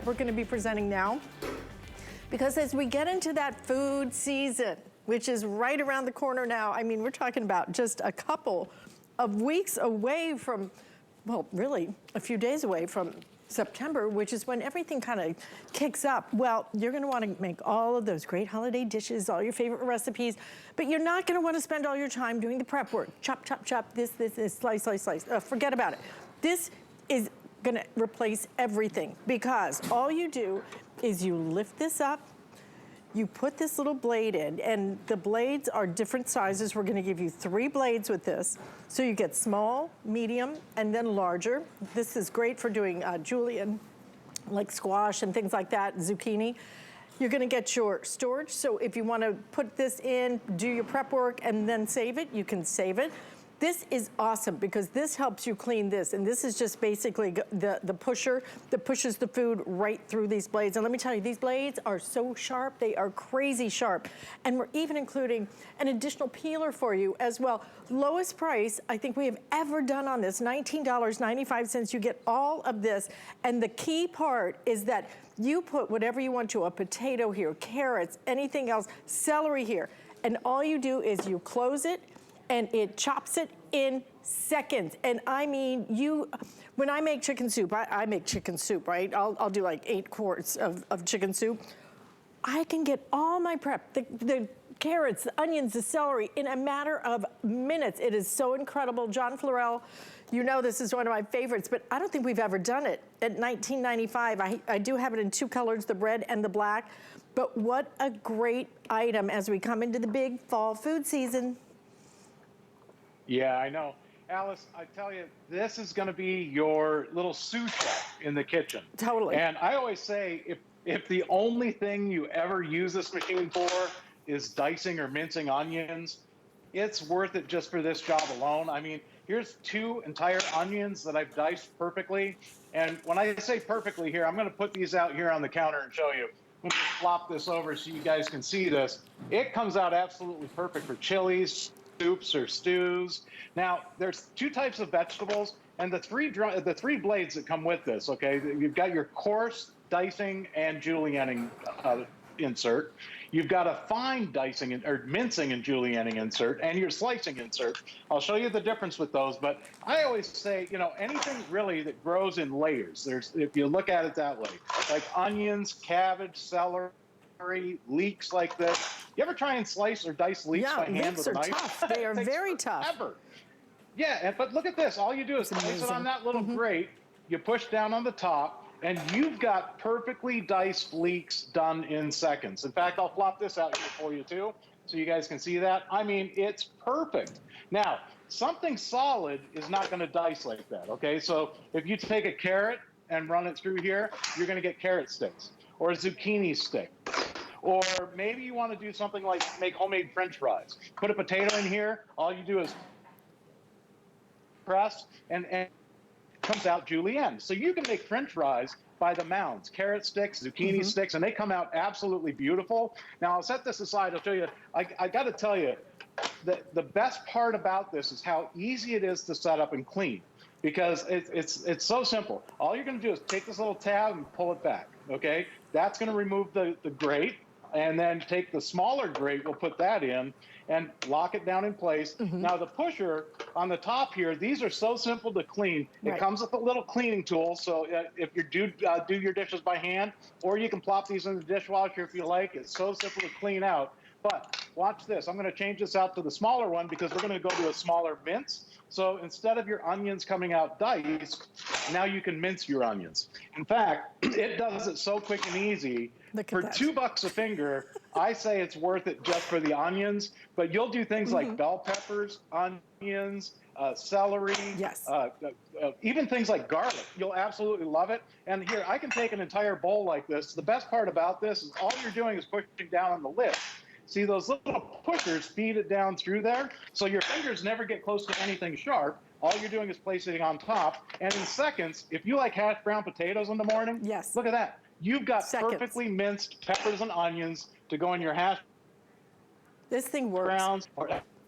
we're gonna be presenting now. Because as we get into that food season, which is right around the corner now, I mean, we're talking about just a couple of weeks away from, well, really a few days away from September, which is when everything kind of kicks up. Well, you're gonna wanna make all of those great holiday dishes, all your favorite recipes, but you're not gonna wanna spend all your time doing the prep work. Chop, chop, chop, this, slice, slice, slice. Forget about it. This is gonna replace everything because all you do is you lift this up, you put this little blade in, and the blades are different sizes. We're gonna give you 3 blades with this. So you get small, medium, and then larger. This is great for doing julienne, like squash and things like that, zucchini. You're gonna get your storage. So if you wanna put this in, do your prep work, and then save it, you can save it. This is awesome because this helps you clean this, and this is just basically the pusher that pushes the food right through these blades. And let me tell you, these blades are so sharp, they are crazy sharp. And we're even including an additional peeler for you as well. Lowest price I think we have ever done on this, $19.95. You get all of this, and the key part is that you put whatever you want to, a potato here, carrots, anything else, celery here, and all you do is you close it, and it chops it in seconds. And I mean, when I make chicken soup, I make chicken soup, right? I'll do like 8 quarts of chicken soup. I can get all my prep, the carrots, the onions, the celery, in a matter of minutes. It is so incredible. John Florell, you know this is one of my favorites, but I don't think we've ever done it at $19.95. I do have it in 2 colors, the red and the black. But what a great item as we come into the big fall food season. Yeah, I know. Alice, I tell you, this is going to be your little sous chef in the kitchen. Totally. And I always say, if the only thing you ever use this machine for is dicing or mincing onions, it's worth it just for this job alone. I mean, here's 2 entire onions that I've diced perfectly. And when I say perfectly here, I'm going to put these out here on the counter and show you. I'm going to flop this over so you guys can see this. It comes out absolutely perfect for chilies, soups or stews. Now, there's 2 types of vegetables, and the three blades that come with this, okay? You've got your coarse dicing and julienning insert. You've got a fine dicing or mincing and julienning insert, and your slicing insert. I'll show you the difference with those, but I always say, you know, anything really that grows in layers, if you look at it that way, like onions, cabbage, celery, leeks like this. You ever try and slice or dice leeks by hand with a knife? Yeah, leeks are tough. They are very tough. Yeah, but look at this. All you do is place it on that little grate, you push down on the top, and you've got perfectly diced leeks done in seconds. In fact, I'll flop this out here for you too, so you guys can see that. I mean, it's perfect. Now, something solid is not going to dice like that, okay? So if you take a carrot and run it through here, you're going to get carrot sticks or a zucchini stick. Or maybe you want to do something like make homemade French fries. Put a potato in here. All you do is press, and it comes out julienne. So you can make French fries by the mounds, carrot sticks, zucchini sticks, and they come out absolutely beautiful. Now, I'll set this aside. I'll show you. I got to tell you, the best part about this is how easy it is to set up and clean. Because it's so simple. All you're going to do is take this little tab and pull it back, okay? That's going to remove the grate. And then take the smaller grate, we'll put that in, and lock it down in place. Now the pusher on the top here, these are so simple to clean. It comes with a little cleaning tool, so if you do your dishes by hand, or you can plop these in the dishwasher if you like. It's so simple to clean out. But watch this. I'm going to change this out to the smaller one because we're going to go to a smaller mince. So instead of your onions coming out diced, now you can mince your onions. In fact, it does it so quick and easy. For $2 a finger, I say it's worth it just for the onions. But you'll do things like bell peppers, onions, celery, even things like garlic. You'll absolutely love it. And here, I can take an entire bowl like this. The best part about this is all you're doing is pushing down on the lid. See, those little pushers feed it down through there, so your fingers never get close to anything sharp. All you're doing is placing it on top. And in seconds, if you like hash brown potatoes in the morning, look at that. You've got perfectly minced peppers and onions to go in your hash This thing works. browns.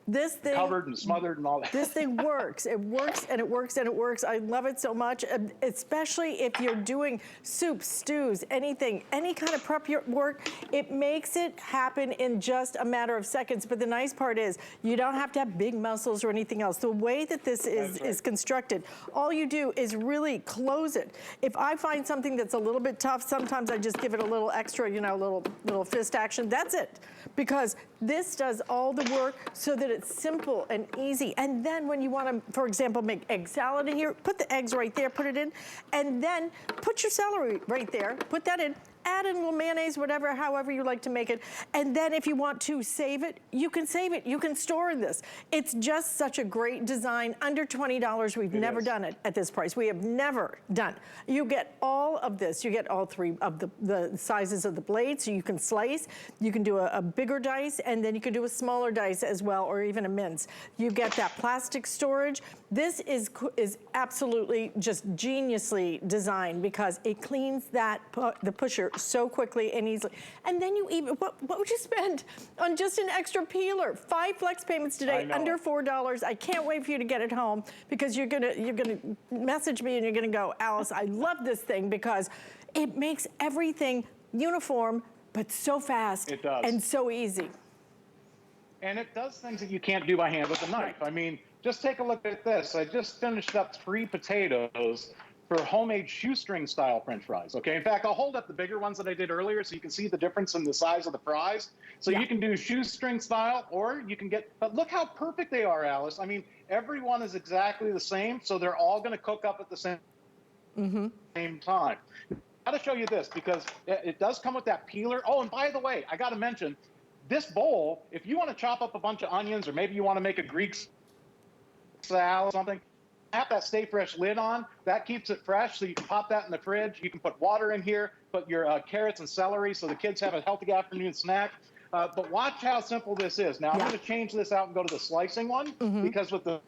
This thing covered and smothered and all that. This thing works. It works and it works and it works. I love it so much, especially if you're doing soups, stews, anything, any kind of prep work. It makes it happen in just a matter of seconds. But the nice part is you don't have to have big muscles or anything else. The way that this is constructed, all you do is really close it. If I find something that's a little bit tough, sometimes I just give it a little extra, you know, little fist action. That's it. Because this does all the work so that it's simple and easy. And then when you want to, for example, make egg salad in here, put the eggs right there, put it in, and then put your celery right there, put that in, add in a little mayonnaise, whatever, however you like to make it. And then if you want to save it, you can save it. You can store this. It's just such a great design. Under $20, we've never done it at this price. We have never done. You get all of this. You get all three of the sizes of the blades, so you can slice. You can do a bigger dice, and then you can do a smaller dice as well, or even a mince. You get that plastic storage. This is absolutely just geniusly designed because it cleans the pusher so quickly and easily. And then you even, what would you spend on just an extra peeler? 5 flex payments today, under $4. I can't wait for you to get it home because you're gonna message me and you're gonna go, Alice, I love this thing because it makes everything uniform, but so fast and so easy. And it does things that you can't do by hand with a knife. I mean, just take a look at this. I just finished up 3 potatoes for homemade shoestring style French fries. Okay, in fact, I'll hold up the bigger ones that I did earlier so you can see the difference in the size of the fries. So you can do shoestring style, or you can get, but look how perfect they are, Alice. I mean, every one is exactly the same, so they're all gonna cook up at the same time. I gotta show you this because it does come with that peeler. Oh, and by the way, I gotta mention, this bowl, if you wanna chop up a bunch of onions, or maybe you wanna make a Greek salad or something, have that Stay Fresh lid on. That keeps it fresh, so you can pop that in the fridge. You can put water in here, put your carrots and celery so the kids have a healthy afternoon snack. But watch how simple this is. Now, I'm going to change this out and go to the slicing one, because with the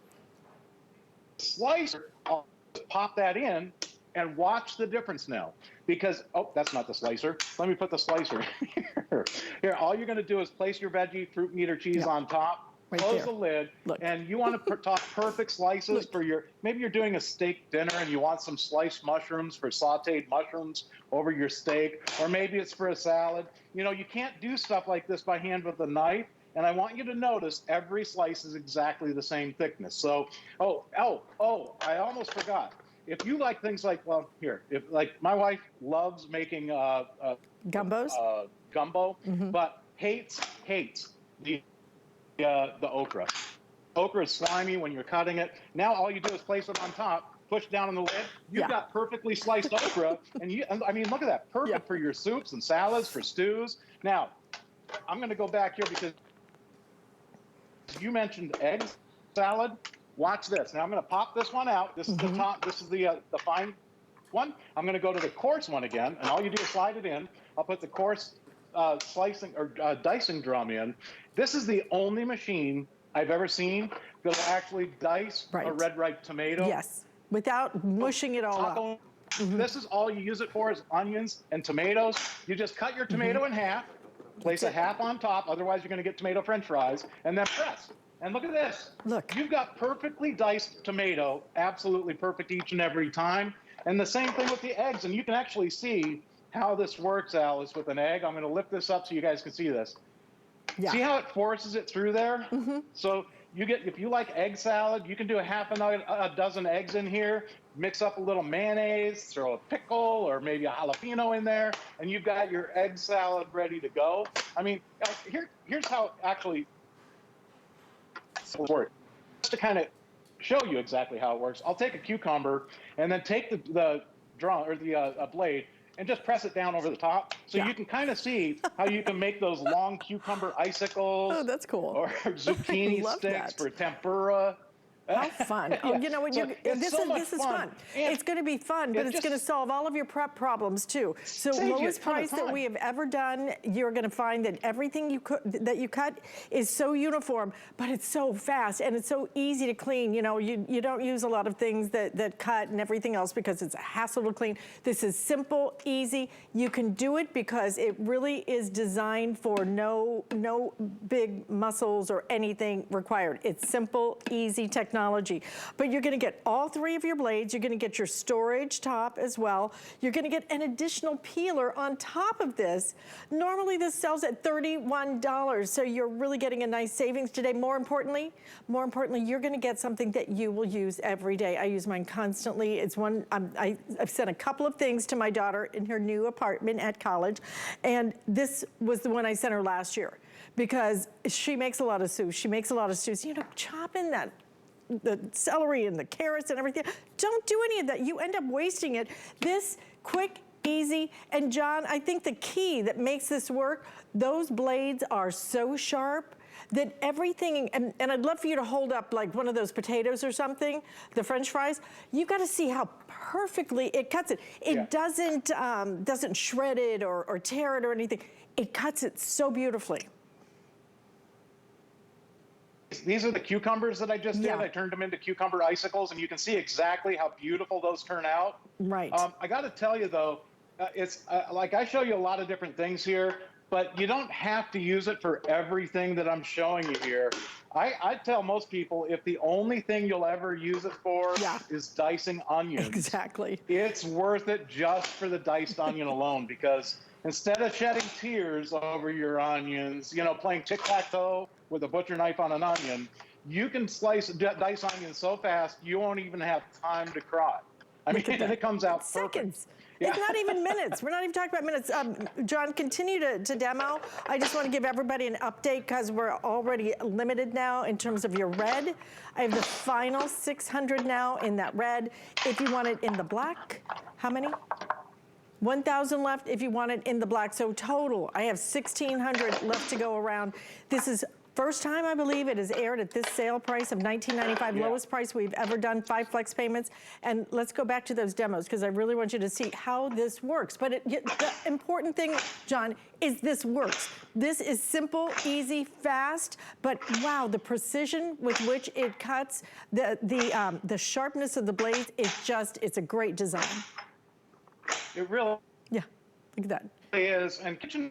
slicer, I'll just pop that in and watch the difference now. Because, oh, that's not the slicer. Let me put the slicer here. Here, all you're going to do is place your veggie, fruit, meat, or cheese on top. Right Close there. the lid, and you want to talk perfect slices for your, maybe you're doing a steak dinner and you want some sliced mushrooms for sauteed mushrooms over your steak, or maybe it's for a salad. You know, you can't do stuff like this by hand with a knife, and I want you to notice every slice is exactly the same thickness. So, oh, I almost forgot. If you like things like, well, here, if like my wife loves making Gumbos? Gumbo, but hates the okra. Okra is slimy when you're cutting it. Now all you do is place it on top, push down on the lid. You've got perfectly sliced okra, and I mean, look at that, perfect for your soups and salads, for stews. Now, I'm going to go back here because you mentioned egg salad. Watch this. Now I'm going to pop this one out. This is the top. This is the fine one. I'm going to go to the coarse one again, and all you do is slide it in. I'll put the coarse slicing or dicing drum in. This is the only machine I've ever seen that will actually dice a red ripe tomato. Yes, without mushing it all up. This is all you use it for, is onions and tomatoes. You just cut your tomato in half, place a half on top, otherwise you're going to get tomato French fries, and then press. And look at this. Look. You've got perfectly diced tomato, absolutely perfect each and every time. And the same thing with the eggs, and you can actually see how this works, Alice, with an egg. I'm going to lift this up so you guys can see this. See how it forces it through there? So you get, if you like egg salad, you can do a dozen eggs in here, mix up a little mayonnaise, throw a pickle or maybe a jalapeno in there, and you've got your egg salad ready to go. I mean, here's how it actually works. Just to kind of show you exactly how it works, I'll take a cucumber and then take the drum or the blade and just press it down over the top. So you can kind of see how you can make those long cucumber icicles. Oh, that's cool. Or zucchini sticks for tempura. How fun. Oh, you know what? So This is fun. And It's going to be fun, but it's going to solve all of your prep problems too. So lowest price that we have ever done. You're going to find that everything that you cut is so uniform, but it's so fast and it's so easy to clean. You know, you don't use a lot of things that cut and everything else because it's a hassle to clean. This is simple, easy. You can do it because it really is designed for no big muscles or anything required. It's simple, easy technology. But you're going to get all three of your blades. You're going to get your storage top as well. You're going to get an additional peeler on top of this. Normally this sells at $31, so you're really getting a nice savings today. More importantly, you're going to get something that you will use every day. I use mine constantly. It's one, I've sent a couple of things to my daughter in her new apartment at college, and this was the one I sent her last year because she makes a lot of soups. She makes a lot of stews. You know, chopping the celery and the carrots and everything. Don't do any of that. You end up wasting it. This quick, easy, and John, I think the key that makes this work, those blades are so sharp that everything, and I'd love for you to hold up like one of those potatoes or something, the French fries. You've got to see how perfectly it cuts it. It doesn't shred it or tear it or anything. It cuts it so beautifully. These are the cucumbers that I just did. I turned them into cucumber icicles, and you can see exactly how beautiful those turn out. Right. I got to tell you, though, it's like I show you a lot of different things here, but you don't have to use it for everything that I'm showing you here. I tell most people if the only thing you'll ever use it for is dicing onions. Exactly. It's worth it just for the diced onion alone, because instead of shedding tears over your onions, you know, playing tic-tac-toe with a butcher knife on an onion, you can dice onions so fast you won't even have time to cry. I mean, and it comes out seconds. Perfect. Yeah. It's not even minutes. We're not even talking about minutes. John, continue to demo. I just want to give everybody an update because we're already limited now in terms of your red. I have the final 600 now in that red. If you want it in the black, how many? 1,000 left if you want it in the black. So total, I have 1,600 left to go around. This is first time, I believe, it is aired at this sale price of $19.95, lowest price we've ever done, 5 flex payments. And let's go back to those demos because I really want you to see how this works. But the important thing, John, is this works. This is simple, easy, fast, but wow, the precision with which it cuts, the sharpness of the blades, it's a great design. It really look at that. is, and Kitchen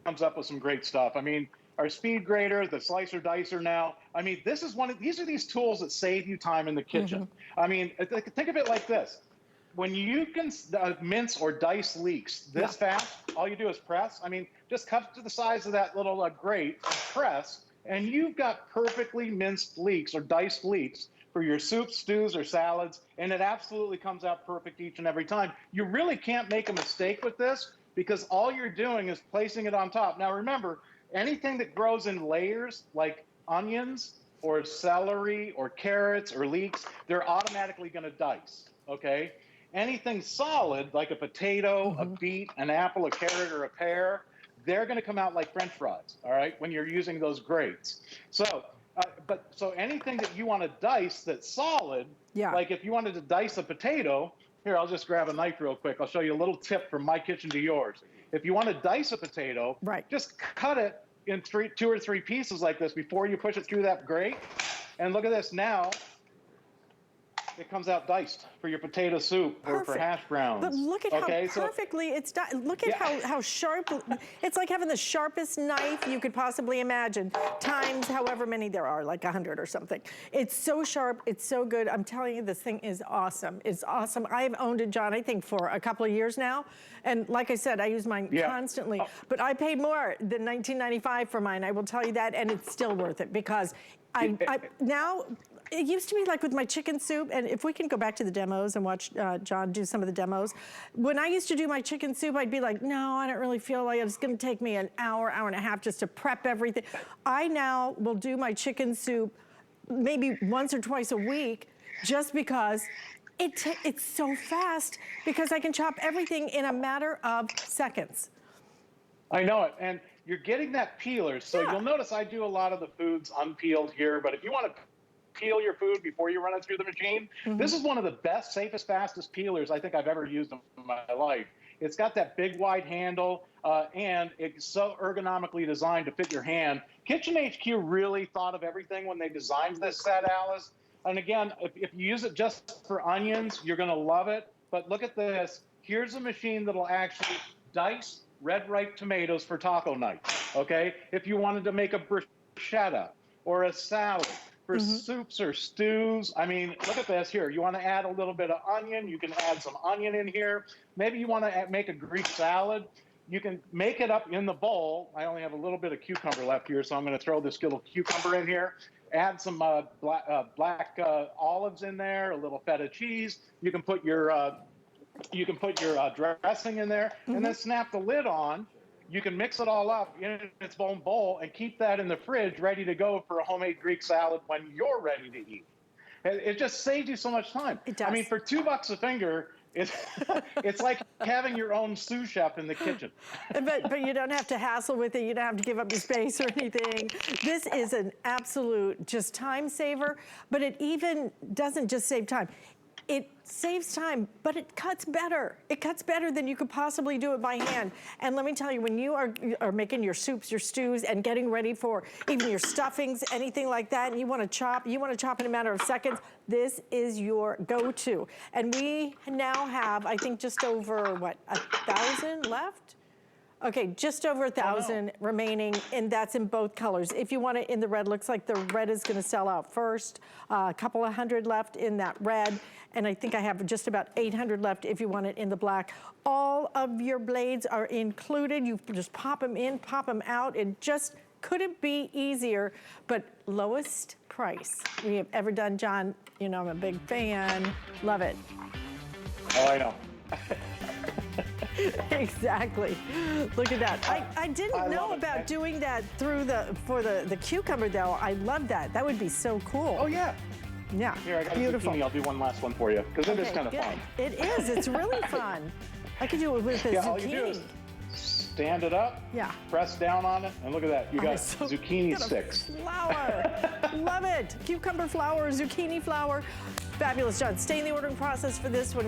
comes up with some great stuff. I mean, our speed grater, the slicer dicer now. I mean, these are these tools that save you time in the kitchen. I mean, think of it like this. When you can mince or dice leeks this fast, all you do is press. I mean, just cut to the size of that little grate, press, and you've got perfectly minced leeks or diced leeks for your soups, stews, or salads, and it absolutely comes out perfect each and every time. You really can't make a mistake with this because all you're doing is placing it on top. Now remember, anything that grows in layers, like onions or celery or carrots or leeks, they're automatically going to dice, okay? Anything solid, like a potato, a beet, an apple, a carrot, or a pear, they're going to come out like French fries, all right, when you're using those grates. So, so anything that you want to dice that's solid, like if you wanted to dice a potato, here, I'll just grab a knife real quick. I'll show you a little tip from my kitchen to yours. If you want to dice a potato, just cut it in 2 or 3 pieces like this before you push it through that grate. And look at this now. It comes out diced for your potato soup or for hash browns. But look at how perfectly it's done. Look at how sharp. It's like having the sharpest knife you could possibly imagine, times however many there are, like 100 or something. It's so sharp. It's so good. I'm telling you, this thing is awesome. It's awesome. I've owned it, John, I think for a couple of years now. And like I said, I use mine constantly. But I paid more than $19.95 for mine. I will tell you that, and it's still worth it because now. It used to be like with my chicken soup, and if we can go back to the demos and watch John do some of the demos. When I used to do my chicken soup, I'd be like, no, I don't really feel like it. It's gonna take me an hour, hour and a half just to prep everything. I now will do my chicken soup maybe once or twice a week just because it's so fast because I can chop everything in a matter of seconds. I know it, and you're getting that peeler. So you'll notice I do a lot of the foods unpeeled here, but if you want to peel your food before you run it through the machine. This is one of the best, safest, fastest peelers I think I've ever used in my life. It's got that big wide handle, and it's so ergonomically designed to fit your hand. Kitchen HQ really thought of everything when they designed this set, Alice. And again, if you use it just for onions, you're going to love it. But look at this. Here's a machine that'll actually dice red ripe tomatoes for taco night, okay? If you wanted to make a bruschetta or a salad for soups or stews, I mean, look at this here. You want to add a little bit of onion, you can add some onion in here. Maybe you want to make a Greek salad. You can make it up in the bowl. I only have a little bit of cucumber left here, so I'm going to throw this little cucumber in here. Add some black olives in there, a little feta cheese. You can put your dressing in there, and then snap the lid on. You can mix it all up in its own bowl and keep that in the fridge ready to go for a homemade Greek salad when you're ready to eat. It just saves you so much time. It does. I mean, for $2 a finger, it's like having your own sous chef in the kitchen. But you don't have to hassle with it. You don't have to give up your space or anything. This is an absolute just time saver, but it even doesn't just save time. It saves time, but it cuts better. It cuts better than you could possibly do it by hand. And let me tell you, when you are making your soups, your stews, and getting ready for even your stuffings, anything like that, and you want to chop in a matter of seconds, this is your go-to. And we now have, I think, just over, what, 1,000 left? Okay, just over 1,000 remaining, and that's in both colors. If you want it in the red, looks like the red is gonna sell out first. A couple of hundred left in that red, and I think I have just about 800 left if you want it in the black. All of your blades are included. You just pop them in, pop them out. It just couldn't be easier, but lowest price we have ever done. John, you know I'm a big fan. Love it. Oh, I know. Exactly. Look at that. I didn't know about doing that through for the cucumber though. I love that. That would be so cool. Oh yeah. Yeah. Here, I got beautiful. a zucchini. I'll do one last one for you because it is kind of fun. It is. It's really fun. I could do it with the All you do zucchini. is stand it up. Yeah. Press down on it, and look at that. You got zucchini sticks. Flour. Love it. Cucumber flour, zucchini flour. Fabulous, John. Stay in the ordering process for this one.